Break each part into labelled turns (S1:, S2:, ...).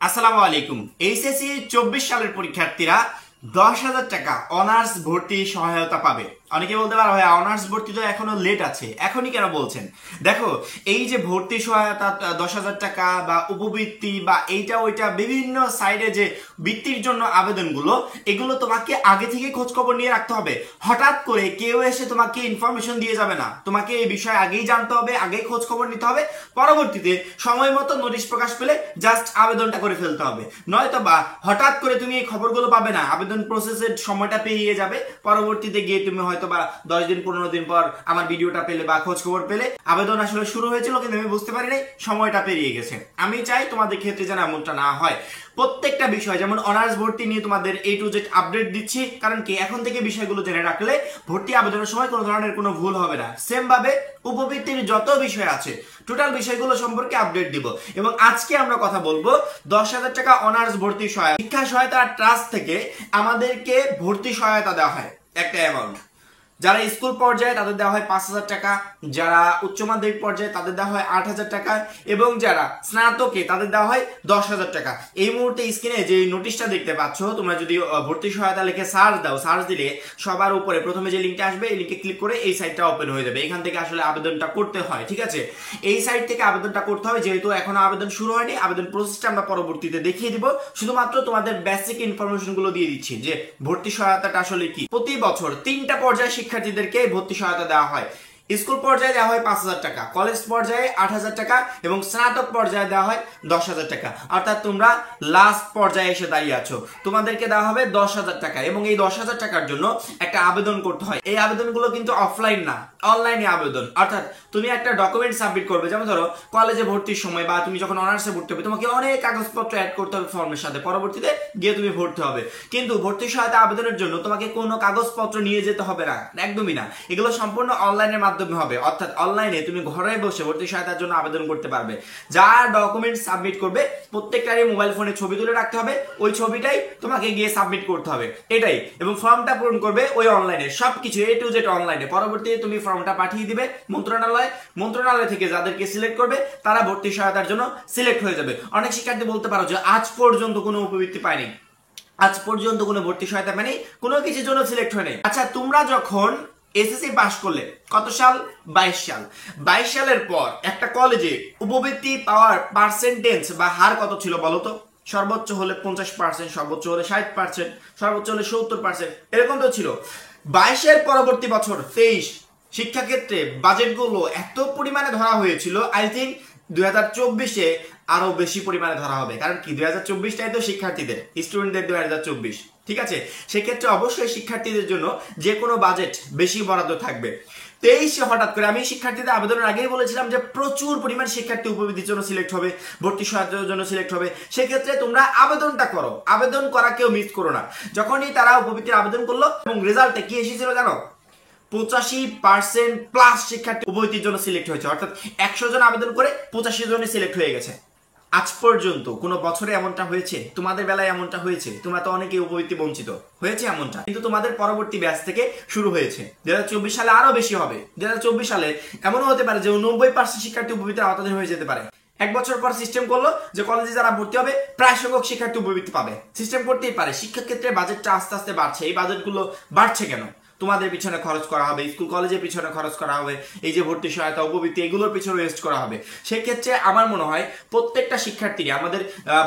S1: আসসালামু আলাইকুম। এইচএসসি 24 সালের পরীক্ষার্থীরা 10,000 টাকা অনার্স ভর্তি সহায়তা পাবে। অনেকে বলতে পারো ভাই অনার্স ভর্তি তো এখনো লেট আছে, এখনই কেন বলছেন? দেখো, এই যে ভর্তি সহায়তা 10,000 টাকা বা উপবৃত্তি বা এইটা ওইটা বিভিন্ন সাইডে যে বৃত্তির জন্য আবেদনগুলো, এগুলো তোমাকে আগে থেকে খোঁজ খবর নিয়ে রাখতে হবে। হঠাৎ করে কেউ এসে তোমাকে ইনফরমেশন দিয়ে যাবে না, তোমাকে এই বিষয়ে আগেই জানতে হবে, আগেই খোঁজ খবর নিতে হবে। পরবর্তীতে সময় মতো নোটিশ প্রকাশ পেলে জাস্ট আবেদনটা করে ফেলতে হবে। নয়তো বা হঠাৎ করে তুমি এই খবরগুলো পাবে না, আবেদন প্রসেসের সময়টা পেরিয়ে যাবে। পরবর্তীতে গিয়ে তুমি হয়তো বা 10 দিন 15 দিন পর আমার ভিডিওটা পেলে বা খোঁজ খবর পেলে আবেদন আসলে শুরু হয়েছিল কিন্তু আমি বুঝতে পারি নাই, সময়টা পেরিয়ে গেছে। আমি চাই তোমাদের ক্ষেত্রে যেন এমনটা না হয়। প্রত্যেকটা বিষয় যেমন অনার্স ভর্তি নিয়ে তোমাদের A to Z আপডেট দিচ্ছি, কারণ কি এখন থেকে বিষয়গুলো জেনে রাখলে ভর্তি আবেদনের সময় কোনো ধরনের কোনো ভুল হবে না। সেম ভাবে উপবৃত্তির যত বিষয় আছে টোটাল বিষয়গুলো সম্পর্কে আপডেট দিব। এবং আজকে আমরা কথা বলবো 10,000 টাকা অনার্স ভর্তি সহায়তা। শিক্ষা সহায়তা ট্রাস্ট থেকে আমাদেরকে ভর্তি সহায়তা দেওয়া হয় একটা অ্যামাউন্ট। যারা স্কুল পর্যায়ে তাদের দেওয়া হয় 5,000 টাকা, যারা উচ্চ মাধ্যমিক পর্যায়ে তাদের দেওয়া হয় 8,000 টাকা, এবং যারা স্নাতকে তাদের দেওয়া হয় 10,000 টাকা। এই মুহূর্তে স্ক্রিনে যে নোটিশটা দেখতে পাচ্ছ, তোমরা যদি ভর্তি সহায়তা লিখে সার্চ দাও, সার্চ দিলে সবার উপরে প্রথমে যে লিঙ্কটা আসবে এই লিঙ্কে ক্লিক করে এই সাইটটা ওপেন হয়ে যাবে। এখান থেকে আসলে আবেদনটা করতে হয়, ঠিক আছে? এই সাইট থেকে আবেদনটা করতে হবে। যেহেতু এখনো আবেদন শুরু হয়নি, আবেদন প্রসেসটা আমরা পরবর্তীতে দেখিয়ে দিব। শুধুমাত্র তোমাদের বেসিক ইনফরমেশন গুলো দিয়ে দিচ্ছি যে ভর্তি সহায়তাটা আসলে কি। প্রতি বছর 3টা পর্যায়ে শিক্ষার্থীদেরকে ভর্তি সহায়তা দেওয়া হয়। স্কুল পর্যায়ে দেওয়া হয় 5,000 টাকা, কলেজ পর্যায়ে 8,000 টাকা এবং স্নাতক পর্যায়ে দেওয়া হয় 10,000 টাকা। অর্থাৎ তোমরা লাস্ট পর্যায়ে এসে দাঁড়িয়ে আছো, তোমাদেরকে দেওয়া হবে 10,000 টাকা। এবং এই 10,000 টাকার জন্য একটা আবেদন করতে হয়। এই আবেদনগুলো কিন্তু অফলাইন না, অনলাইনে আবেদন। অর্থাৎ তুমি একটা ডকুমেন্ট সাবমিট করবে। যেমন ধরো কলেজে ভর্তির সময় বা তুমি যখন অনার্সে ভর্তি হবে, তোমাকে অনেক কাগজপত্র অ্যাড করতে হবে ফর্মের সাথে, পরবর্তীতে গিয়ে তুমি ভর্তি হবে। কিন্তু ভর্তি সহায়তা আবেদনের জন্য তোমাকে কোনো কাগজপত্র নিয়ে যেতে হবে না, একদমই না। এগুলো সম্পূর্ণ অনলাইনের মাধ্যমে হবে। অর্থাৎ অনলাইনে তুমি ঘরে বসে ভর্তি সহায়তার জন্য আবেদন করতে পারবে। যা ডকুমেন্ট সাবমিট করবে প্রত্যেকটারই মোবাইল ফোনে ছবি তুলে রাখতে হবে, ওই ছবিটাই তোমাকে গিয়ে সাবমিট করতে হবে, এটাই। এবং ফর্মটা পূরণ করবে ওই অনলাইনে, সবকিছু A to Z অনলাইনে। পরবর্তীতে তুমি ফর্মটা পাঠিয়ে দিবে মন্ত্রণালয় থেকে যাদেরকে সিলেক্ট করবে তারা ভর্তি সহায়তার জন্য সিলেক্ট হয়ে যাবে। অনেক শিক্ষার্থী বলতে পারো যে আজ পর্যন্ত কোনো উপবৃত্তি পায়নি, আজ পর্যন্ত কোনো ভর্তি সহায়তা পায়নি, কোনো কিছুর জন্য সিলেক্ট হয়নি। আচ্ছা, তোমরা যখন এসএসসি পাস করলে কত সাল? 22 সাল। 22 সালের পর একটা কলেজে উপবৃত্তি পাওয়ার পার্সেন্টেজ বা হার কত ছিল বলো তো? সর্বোচ্চ হলে 50%, সর্বোচ্চ হলে 60%, সর্বোচ্চ হলে 70%, এরকম তো ছিল। 22-এর পরবর্তী বছর 23 শিক্ষাক্ষেত্রে বাজেটগুলো এত পরিমাণে ধরা হয়েছিল, আই থিঙ্ক 2024-এ আরো বেশি পরিমাণে ধরা হবে। কারণ কি 2024টাই তো শিক্ষার্থীদের, স্টুডেন্টদের 2024, ঠিক আছে? সেক্ষেত্রে অবশ্যই শিক্ষার্থীদের জন্য যে কোনো বাজেট বেশি বরাদ্দ থাকবে। 23-এ হঠাৎ করে, আমি শিক্ষার্থীদের আবেদনের আগেই বলেছিলাম যে প্রচুর পরিমাণ শিক্ষার্থী উপবৃত্তির জন্য সিলেক্ট হবে, ভর্তি সহায়তার জন্য সিলেক্ট হবে। সেক্ষেত্রে তোমরা আবেদনটা করো, আবেদন করা কেউ মিস করো না। যখনই তারা উপবৃত্তির আবেদন করলো এবং রেজাল্টে কি এসেছিল জানো? 85% প্লাস শিক্ষার্থী উপবৃত্তির জন্য সিলেক্ট হয়েছে। অর্থাৎ 100 জন আবেদন করে 85 জনই সিলেক্ট হয়ে গেছে। আজ পর্যন্ত কোনো বছরে এমনটা হয়েছে? তোমাদের বেলায় এমনটা হয়েছে? তোমরা তো অনেকেই উপবৃত্তি বঞ্চিত হয়েছে এমনটা, কিন্তু তোমাদের পরবর্তী ব্যাচ থেকে শুরু হয়েছে। 2024 সালে আরো বেশি হবে। 2024 সালে এমনও হতে পারে যে 90% শিক্ষার্থী উপবৃত্তির আওতাধীন হয়ে যেতে পারে। এক বছর পর সিস্টেম করলো যে কলেজে যারা ভর্তি হবে প্রায় সংখ্যক শিক্ষার্থী উপবৃত্তি পাবে। সিস্টেম করতেই পারে। শিক্ষাক্ষেত্রে বাজেটটা আস্তে আস্তে বাড়ছে। এই বাজেটগুলো বাড়ছে কেন? তোমাদের পিছনে খরচ করা হবে, স্কুল কলেজের পিছনে খরচ করা হবে, এই যে ভর্তি সহায়তা উপবৃত্তি এগুলোর পিছনে ওয়েস্ট করা হবে। সেক্ষেত্রে আমার মনে হয় প্রত্যেকটা শিক্ষার্থীকে আমাদের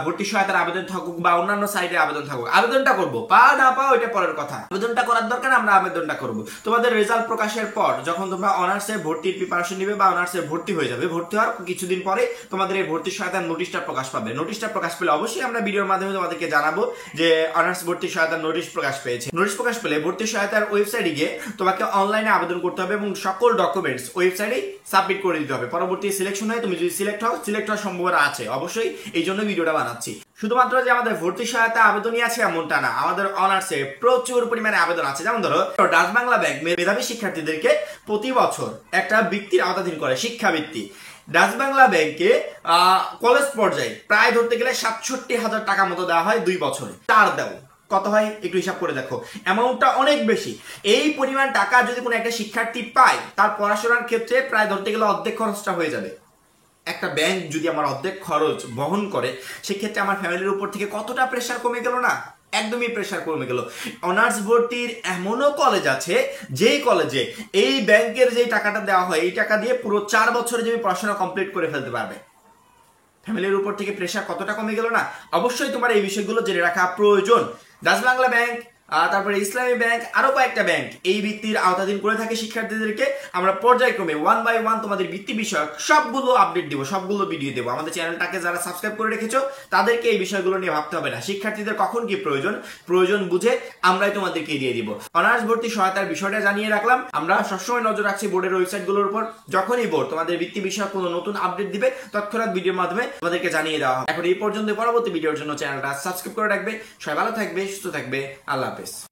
S1: ভর্তি সহায়তার আবেদন থাকুক বা অন্যান্য সাইডে আবেদন থাকুক, আবেদনটা করবো। পা না পাও এটা পরের কথা, আবেদনটা করার দরকার, আমরা আবেদনটা করবো। তোমাদের রেজাল্ট প্রকাশের পর যখন তোমরা অনার্সে ভর্তির প্রিপারেশন নিবে বা অনার্সে ভর্তি হয়ে যাবে, ভর্তি হওয়ার কিছুদিন পরে তোমাদের এই ভর্তি সহায়তার নোটিশটা প্রকাশ পাবে। নোটিশটা প্রকাশ পেলে অবশ্যই আমরা ভিডিওর মাধ্যমে তোমাদেরকে জানাবো যে অনার্স ভর্তি সহায়তার নোটিশ প্রকাশ পেয়েছে। নোটিশ প্রকাশ পেলে ভর্তি সহায়তার ওয়েবসাইটে গিয়ে তোমাকে অনলাইনে আবেদন করতে হবে এবং সকল ডকুমেন্টস ওয়েবসাইটে সাবমিট করে দিতে হবে। পরবর্তী সিলেকশন হয়, তুমি যদি সিলেক্ট হওয়ার সম্ভাবনা আছে অবশ্যই, এই জন্য ভিডিওটা বানাচ্ছি। শুধুমাত্র যে আমাদের ভর্তি সহায়তা আবেদনই আছে এমনটা না, আমাদের অনার্সে প্রচুর পরিমাণে আবেদন আছে। যেমন ধরো ডাচ বাংলা ব্যাংক মেধাবী শিক্ষার্থীদেরকে প্রতি বছর একটা বৃত্তির আওতাধীন করে, শিক্ষাবৃত্তি। ডাচ বাংলা ব্যাংকে কলেজ পর্যায়ে প্রায় ধরতে গেলে 67,000 টাকা মতো দেওয়া হয় 2 বছরে। তার দাও কত হয় একটু হিসাব করে দেখো, অ্যামাউন্টটা অনেক বেশি। এই পরিমাণ টাকা যদি কোনো একটা শিক্ষার্থী পায়, তার পড়াশোনার ক্ষেত্রে প্রায় ধরতে গেলে অর্ধেক খরচটা হয়ে যাবে। একটা ব্যাংক যদি আমার অর্ধেক খরচ বহন করে, সেক্ষেত্রে আমার ফ্যামিলির উপর থেকে কতটা প্রেশার কমে গেল না? একদমই প্রেশার কমে গেল। অনার্স ভর্তির এমনও কলেজ আছে যেই কলেজে এই ব্যাংকের যে টাকাটা দেওয়া হয়, এই টাকা দিয়ে পুরো 4 বছরে তুমি পড়াশোনা কমপ্লিট করে ফেলতে পারবে। ফ্যামিলির উপর থেকে প্রেশার কতটা কমে গেল না? অবশ্যই তোমার এই বিষয়গুলো জেনে রাখা প্রয়োজন। ডাচ বাংলা ব্যাংক, তারপরে ইসলামী ব্যাংক, আরো কয়েকটা ব্যাংক এই বৃত্তির আওতাধীন করে থাকে শিক্ষার্থীদেরকে। আমরা পর্যায়ক্রমে 1 বাই 1 তোমাদের বৃত্তি বিষয়ক সবগুলো আপডেট দিব, সবগুলো ভিডিও দেবো। আমাদের চ্যানেলটাকে যারা সাবস্ক্রাইব করে রেখেছো তাদেরকে এই বিষয়গুলো নিয়ে ভাবতে হবে না। শিক্ষার্থীদের কখন কি প্রয়োজন বুঝে আমরাই তোমাদেরকে দিয়ে দিব। অনার্স ভর্তি সহায়তার বিষয়টা জানিয়ে রাখলাম। আমরা সবসময় নজর রাখছি বোর্ডের ওয়েবসাইটগুলোর উপর। যখনই বোর্ড তোমাদের বৃত্তি বিষয়ক কোনো নতুন আপডেট দিবে, তৎক্ষণাৎ ভিডিওর মাধ্যমে তোমাদেরকে জানিয়ে দেওয়া হবে। এখন এই পর্যন্ত, পরবর্তী ভিডিওর জন্য চ্যানেলটা সাবস্ক্রাইব করে রাখবে। সবাই ভালো থাকবে, সুস্থ থাকবে। আল্লাহ হাফেজ।